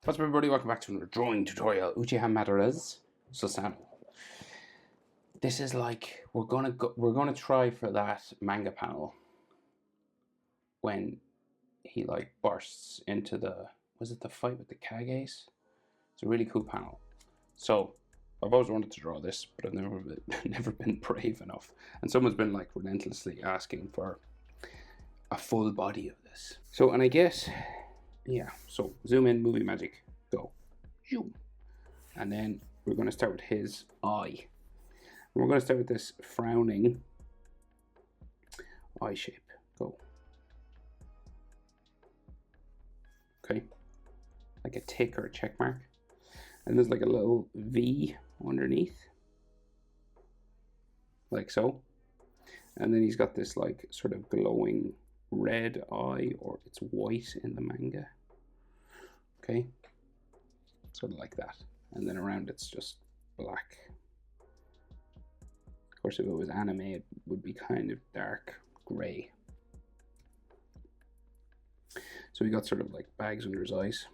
What's up, everybody? Welcome back to another drawing tutorial. Uchiha Madara's Susanoo. This is like we're gonna try for that manga panel when he like bursts into the fight with the Kages? It's a really cool panel. So I've always wanted to draw this, but I've never been brave enough. And someone's been like relentlessly asking for a full body of this. So, and I guess, yeah. So zoom in, movie magic, go. And then we're going to start with his eye. And we're going to start with this frowning eye shape. Go. Okay. Like a tick or a check mark. And there's like a little V underneath. Like so. And then he's got this like sort of glowing red eye, or it's white in the manga. Okay. Sort of like that. And then around it's just black. Of course, if it was anime, it would be kind of dark gray. So we got sort of like bags under his eyes.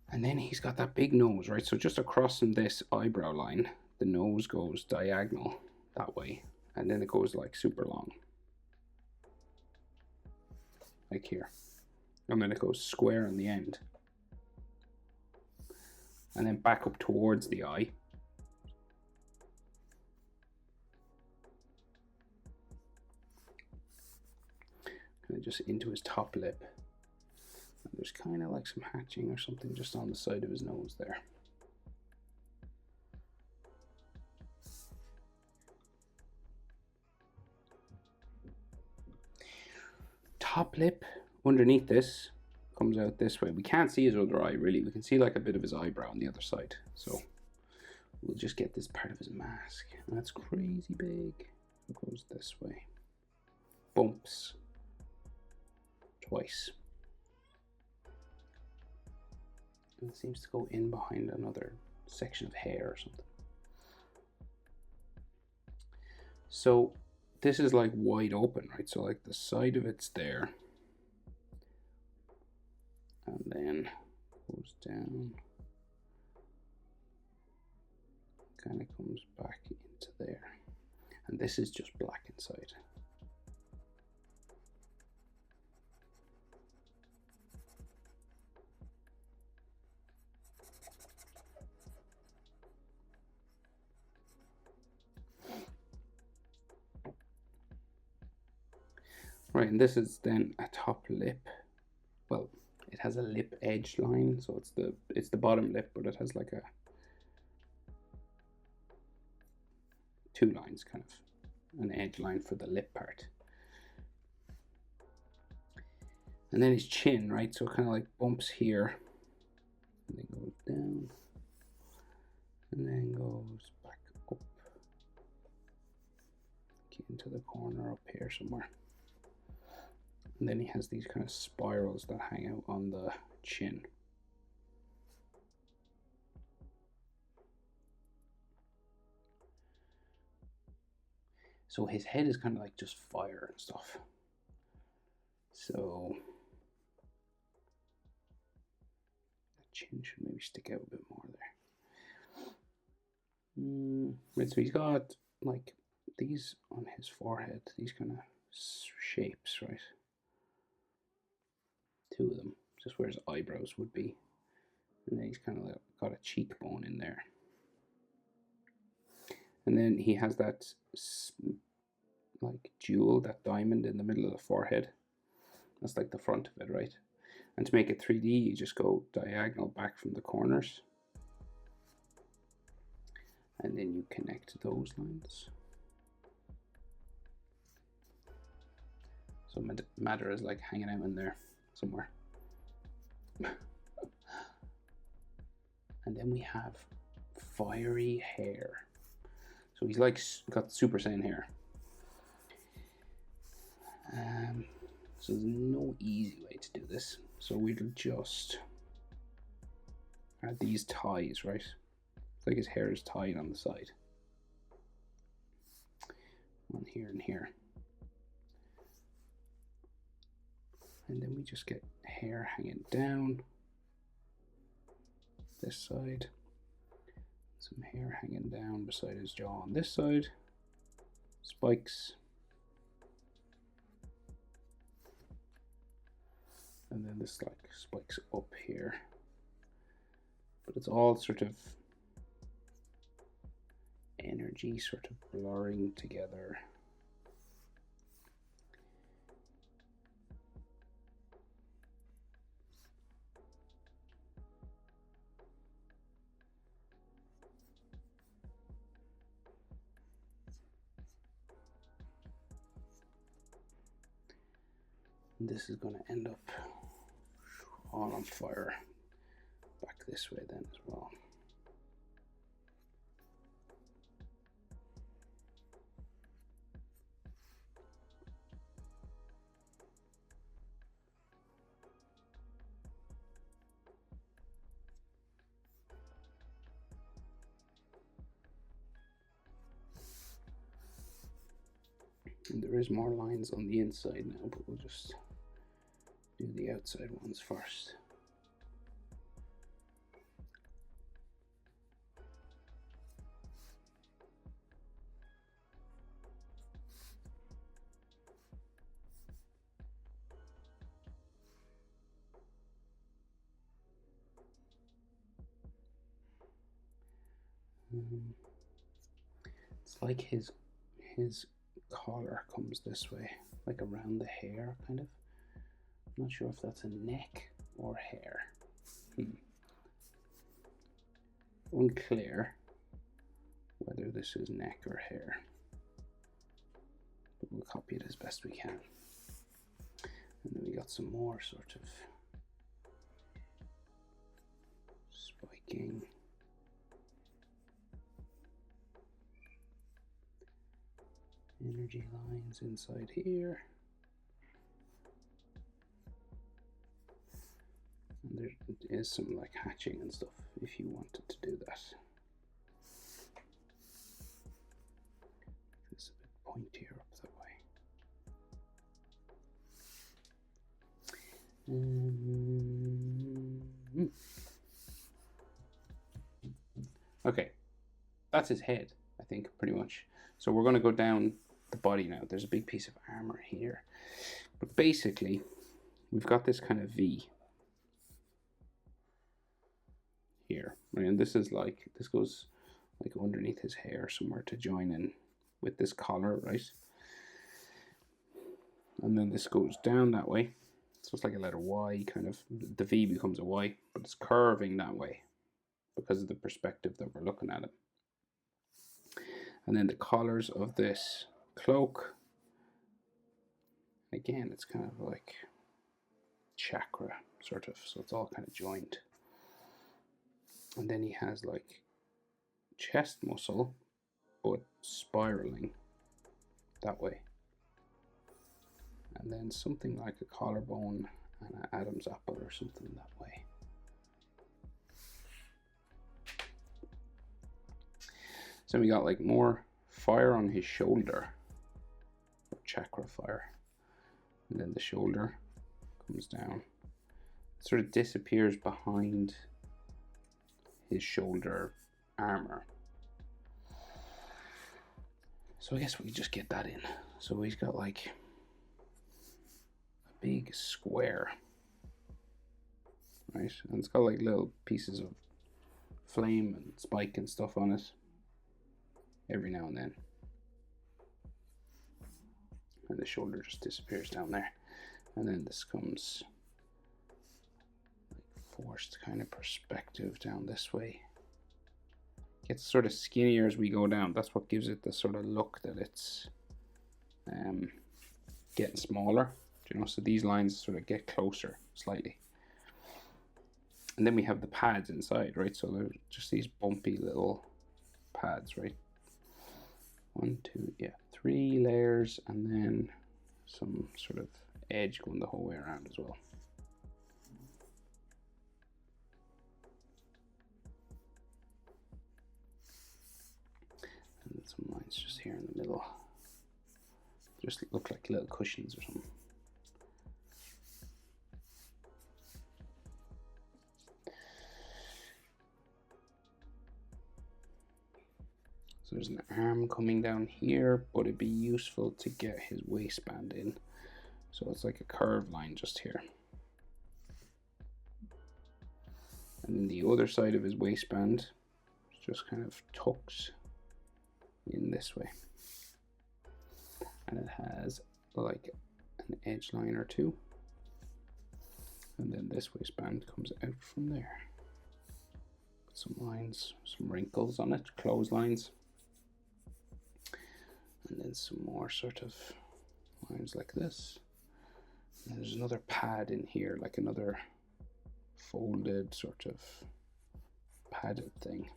And then he's got that big nose, right? So just across from this eyebrow line, the nose goes diagonal that way. And then it goes like super long. Like here. And then it goes square on the end. And then back up towards the eye. Kind of just into his top lip. And there's kind of like some hatching or something just on the side of his nose there. Top lip underneath this comes out this way. We can't see his other eye really. We can see like a bit of his eyebrow on the other side. So we'll just get this part of his mask. And that's crazy big. It goes this way. Bumps. Twice. And it seems to go in behind another section of hair or something. So this is like wide open, right? So like the side of it's there. And then goes down. Kind of comes back into there. And this is just black inside. Right, and this is then a top lip. Well, it has a lip edge line, so it's the bottom lip, but it has like a two lines, kind of an edge line for the lip part. And then his chin, right? So it kind of like bumps here, and then goes down, and then goes back up into the corner up here somewhere. And then he has these kind of spirals that hang out on the chin. So his head is kind of like just fire and stuff. So the chin should maybe stick out a bit more there. Right, so he's got like these on his forehead, these kind of shapes, right? Two of them, just where his eyebrows would be. And then he's kind of like got a cheekbone in there. And then he has that like jewel, that diamond in the middle of the forehead. That's like the front of it, right? And to make it 3D, you just go diagonal back from the corners. And then you connect those lines. So Madara is like hanging out in there somewhere. And then we have fiery hair. So he's like got Super Saiyan hair. So there's no easy way to do this. So we'll just add these ties, right? It's like his hair is tied on the side. One here and here. And then we just get hair hanging down this side, some hair hanging down beside his jaw on this side, spikes, and then this like spikes up here, but it's all sort of energy sort of blurring together. And this is going to end up all on fire back this way then as well. And there is more lines on the inside now, but we'll just do the outside ones first. It's like his collar comes this way, like around the hair, kind of. I'm not sure if that's a neck or hair. Unclear whether this is neck or hair, but we'll copy it as best we can. And then we got some more sort of spiking. Energy lines inside here. And there is some like hatching and stuff if you wanted to do that. It's a bit pointier up that way. Okay, that's his head, I think, pretty much. So we're going to go down the body now. There's a big piece of armor here, but basically we've got this kind of V here, right? And this is like, this goes like underneath his hair somewhere to join in with this collar, right? And then this goes down that way, so it's like a letter Y kind of. The V becomes a Y, but it's curving that way because of the perspective that we're looking at it. And then the collars of this cloak, again, it's kind of like chakra sort of, so it's all kind of joined. And then he has like chest muscle, but spiraling that way. And then something like a collarbone and an Adam's apple or something that way. So we got like more fire on his shoulder, or chakra fire. And then the shoulder comes down. It sort of disappears behind his shoulder armor. So I guess we just get that in. So he's got like a big square, right? And it's got like little pieces of flame and spike and stuff on it every now and then. And the shoulder just disappears down there. And then this comes like forced kind of perspective down this way. Gets sort of skinnier as we go down. That's what gives it the sort of look that it's getting smaller. You know, so these lines sort of get closer slightly. And then we have the pads inside, right? So they're just these bumpy little pads, right? 1, 2, yeah, 3 layers, and then some sort of edge going the whole way around as well. And then some lines just here in the middle. Just look like little cushions or something. So there's an arm coming down here, but it'd be useful to get his waistband in. So it's like a curved line just here. And then the other side of his waistband just kind of tucks in this way. And it has like an edge line or two. And then this waistband comes out from there. Some lines, some wrinkles on it, clotheslines. And then some more sort of lines like this. And there's another pad in here, like another folded sort of padded thing.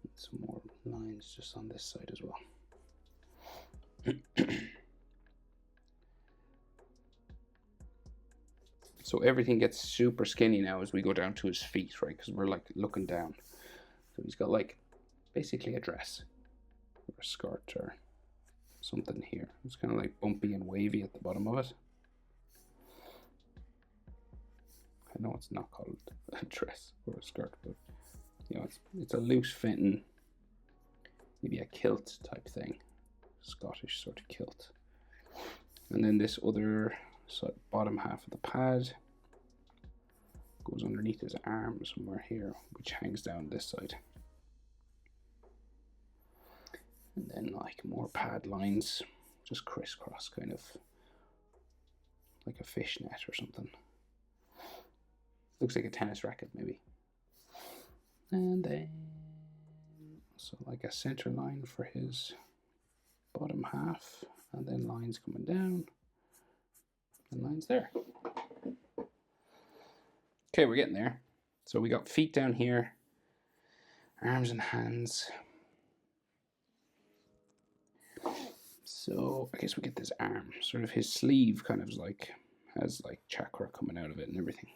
And some more lines just on this side as well. So everything gets super skinny now as we go down to his feet, right? Because we're like looking down. So he's got like basically a dress or a skirt or something here. It's kind of like bumpy and wavy at the bottom of it. I know it's not called a dress or a skirt, but you know, it's a loose fitting, maybe a kilt type thing, Scottish sort of kilt. And then this other bottom half of the pad goes underneath his arm somewhere here, which hangs down this side. And then like more pad lines, just crisscross, kind of like a fishnet or something. Looks like a tennis racket maybe. And then so like a center line for his bottom half, and then lines coming down and lines there. Okay, we're getting there. So we got feet down here, arms and hands. So I guess we get this arm, sort of his sleeve kind of like has like chakra coming out of it and everything.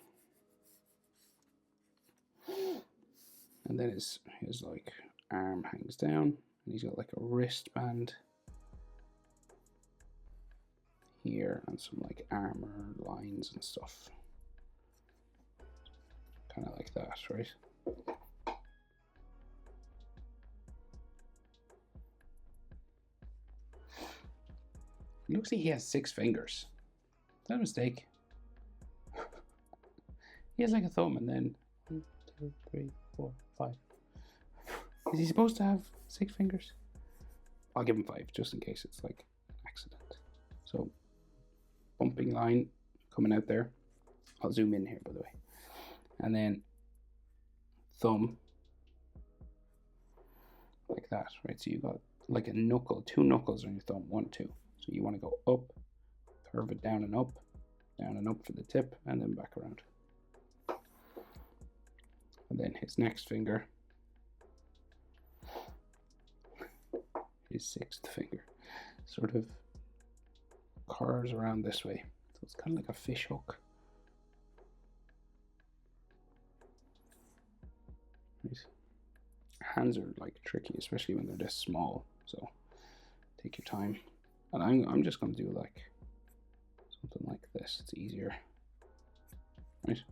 And then his like arm hangs down, and he's got like a wristband here and some like armor lines and stuff. Kind of like that, right? It looks like he has 6 fingers. Is that a mistake? He has like a thumb and then 1, 2, 3, 4, 5. Is he supposed to have 6 fingers? I'll give him 5 just in case it's like an accident. So bumping line coming out there. I'll zoom in here by the way. And then thumb like that, right? So you got like a knuckle, 2 knuckles on your thumb, 1, 2. So you want to go up, curve it down and up for the tip, and then back around. And then his next finger, his 6th finger, sort of curves around this way. So it's kind of like a fish hook. Right. Hands are like tricky, especially when they're this small. So take your time. And I'm just going to do like something like this. It's easier, right?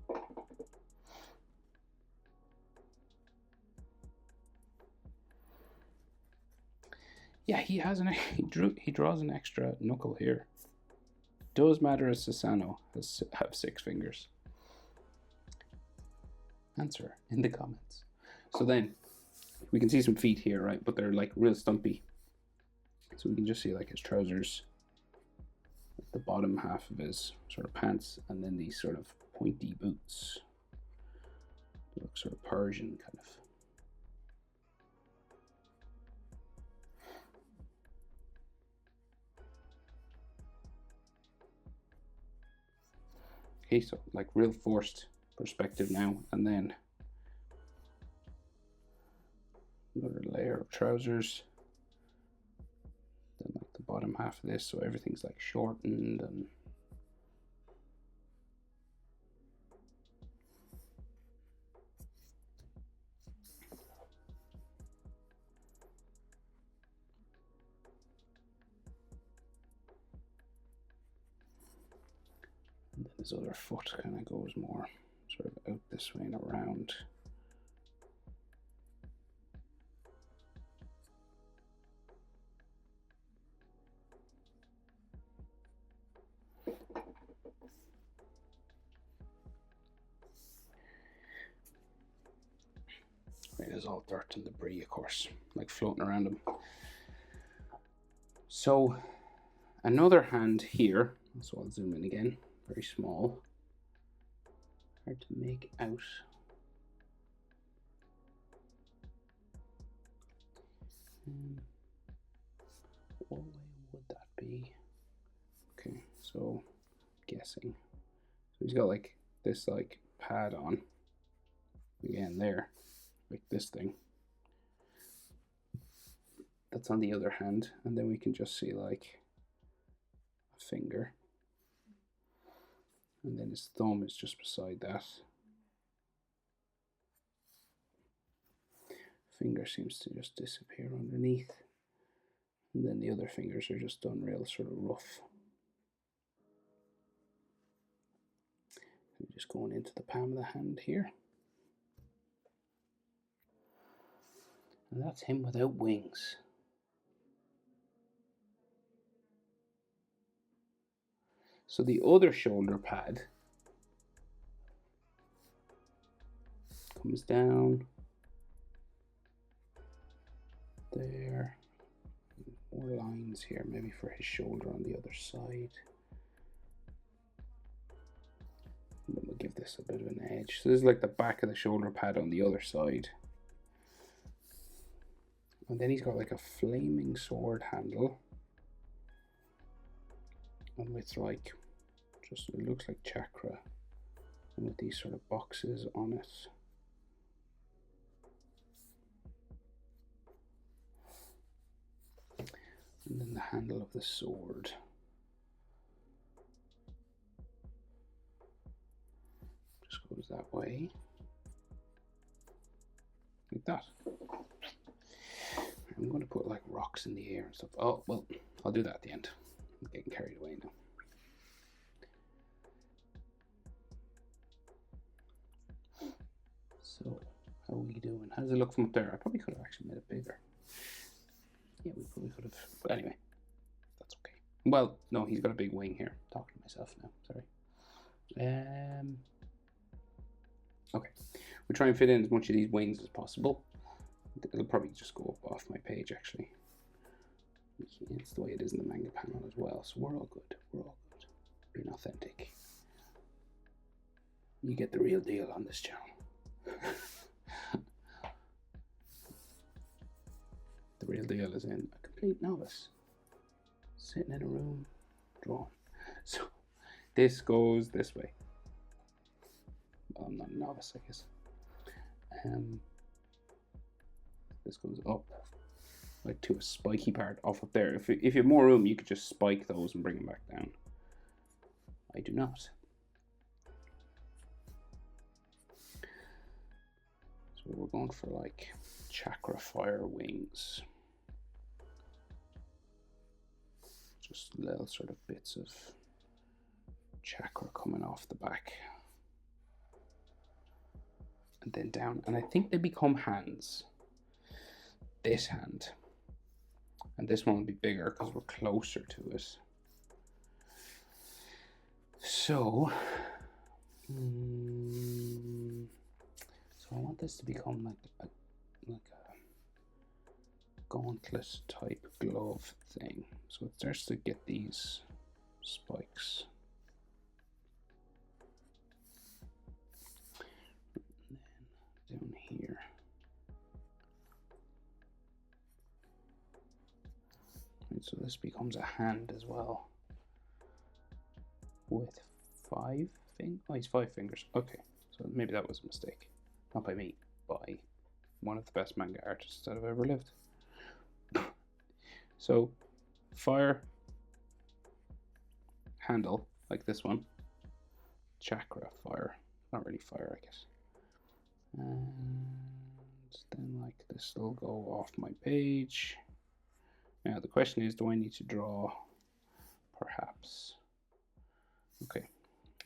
Yeah, he draws an extra knuckle here. Does Madara Susanoo have 6 fingers? Answer in the comments. So then we can see some feet here, right? But they're like real stumpy. So we can just see like his trousers, the bottom half of his sort of pants, and then these sort of pointy boots. They look sort of Persian kind of. Okay, so like real forced perspective now, and then another layer of trousers. Then like the bottom half of this, so everything's like shortened and then his other foot kind of goes more sort of out this way and around. is all dirt and debris, of course, like floating around him. So another hand here, so I'll zoom in again, very small, hard to make out. What way would that be? Okay, so guessing. So he's got like this like pad on again there, like this thing. That's on the other hand, and then we can just see like a finger, and then his thumb is just beside that. Finger seems to just disappear underneath, and then the other fingers are just done real sort of rough. I'm just going into the palm of the hand here. And that's him without wings. So the other shoulder pad comes down there. More lines here, maybe for his shoulder on the other side. And then we'll give this a bit of an edge. So this is like the back of the shoulder pad on the other side. And then he's got like a flaming sword handle. And with like, just it looks like chakra. And with these sort of boxes on it. And then the handle of the sword. Just goes that way. Like that. I'm going to put like rocks in the air and stuff. Oh, well, I'll do that at the end. I'm getting carried away now. So, how are we doing? How does it look from up there? I probably could have actually made it bigger. Yeah, we probably could have. But anyway, that's okay. Well, no, he's got a big wing here. I'm talking to myself now. Sorry. Okay. We try and fit in as much of these wings as possible. It'll probably just go up off my page, actually. It's the way it is in the manga panel as well, so we're all good. We're all good. Being authentic. You get the real deal on this channel. The real deal is in a complete novice. Sitting in a room, drawing. So, this goes this way. Well, I'm not a novice, I guess. This goes up, like to a spiky part off up there. If you have more room, you could just spike those and bring them back down. I do not. So we're going for like chakra fire wings. Just little sort of bits of chakra coming off the back. And then down, and I think they become hands. This hand. And this one will be bigger because we're closer to it. So I want this to become like a gauntlet type glove thing. So it starts to get these spikes. And then down here. Right, so this becomes a hand as well. With 5 fingers. Oh, he's 5 fingers. Okay, so maybe that was a mistake. Not by me, by one of the best manga artists that have ever lived. So, fire handle, like this one. Chakra fire. Not really fire, I guess. And then like this will go off my page. Now the question is, do I need to draw perhaps? Okay.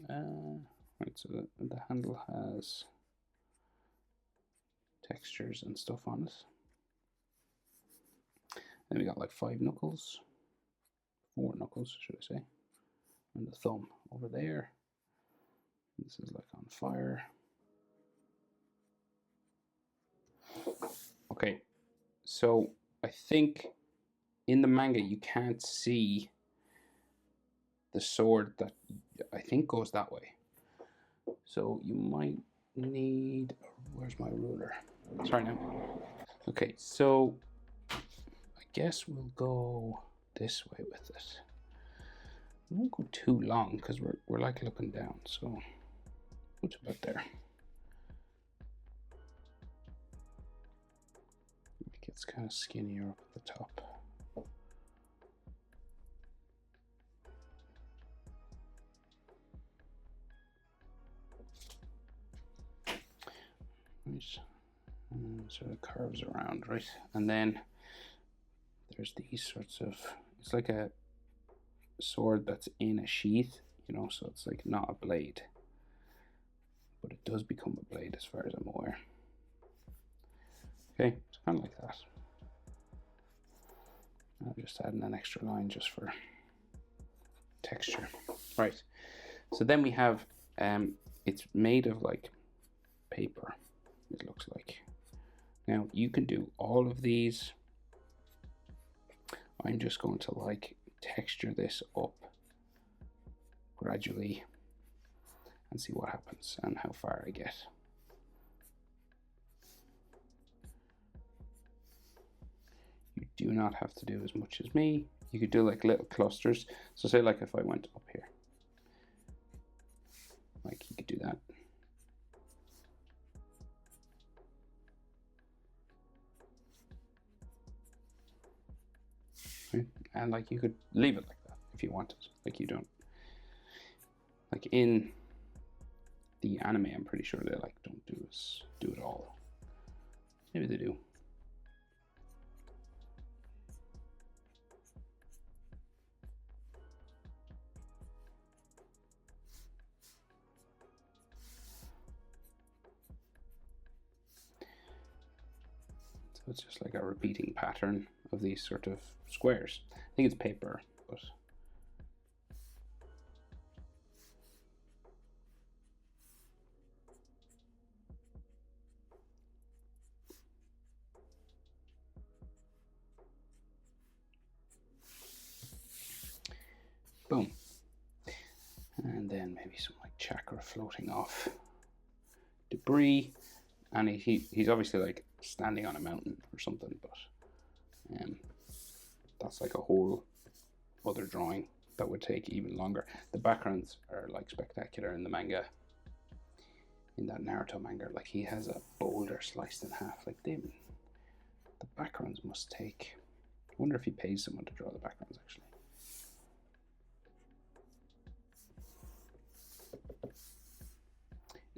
Right, so the handle has textures and stuff on it. Then we got like 5 knuckles, 4 knuckles, should I say, and the thumb over there. This is like on fire. Okay, so I think in the manga you can't see the sword that I think goes that way. So you might need, where's my ruler? Sorry now. Okay, so I guess we'll go this way with it. We won't go too long because we're like looking down, so what's about there? It gets kind of skinnier up at the top. Right. And sort of curves around, right? And then there's these sorts of, it's like a sword that's in a sheath, you know, so it's like not a blade, but it does become a blade as far as I'm aware. Okay, it's kind of like that. I'm just adding an extra line just for texture. Right, so then we have, it's made of like paper, it looks like. Now you can do all of these. I'm just going to like texture this up gradually and see what happens and how far I get. You do not have to do as much as me. You could do like little clusters. So say like if I went up here, like you could do that. Right? And like you could leave it like that if you wanted. Like you don't, like in the anime, I'm pretty sure they like don't do it all. Maybe they do. So it's just like a repeating pattern of these sort of squares. I think it's paper, but boom. And then maybe some like chakra floating off debris. And he's obviously like standing on a mountain or something, but that's like a whole other drawing that would take even longer. The backgrounds are like spectacular in the manga. In that Naruto manga, like he has a boulder sliced in half. Like the backgrounds must take. I wonder if he pays someone to draw the backgrounds actually.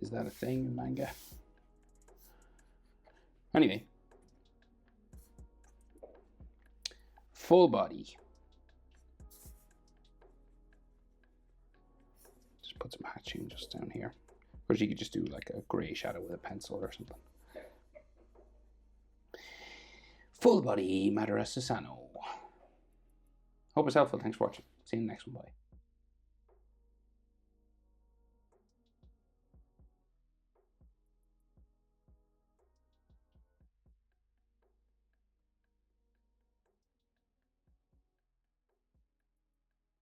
Is that a thing in manga? Anyway, full body. Just put some hatching just down here. Of course, you could just do like a grey shadow with a pencil or something. Full body Madara Susanoo. Hope it's helpful. Thanks for watching. See you in the next one. Bye.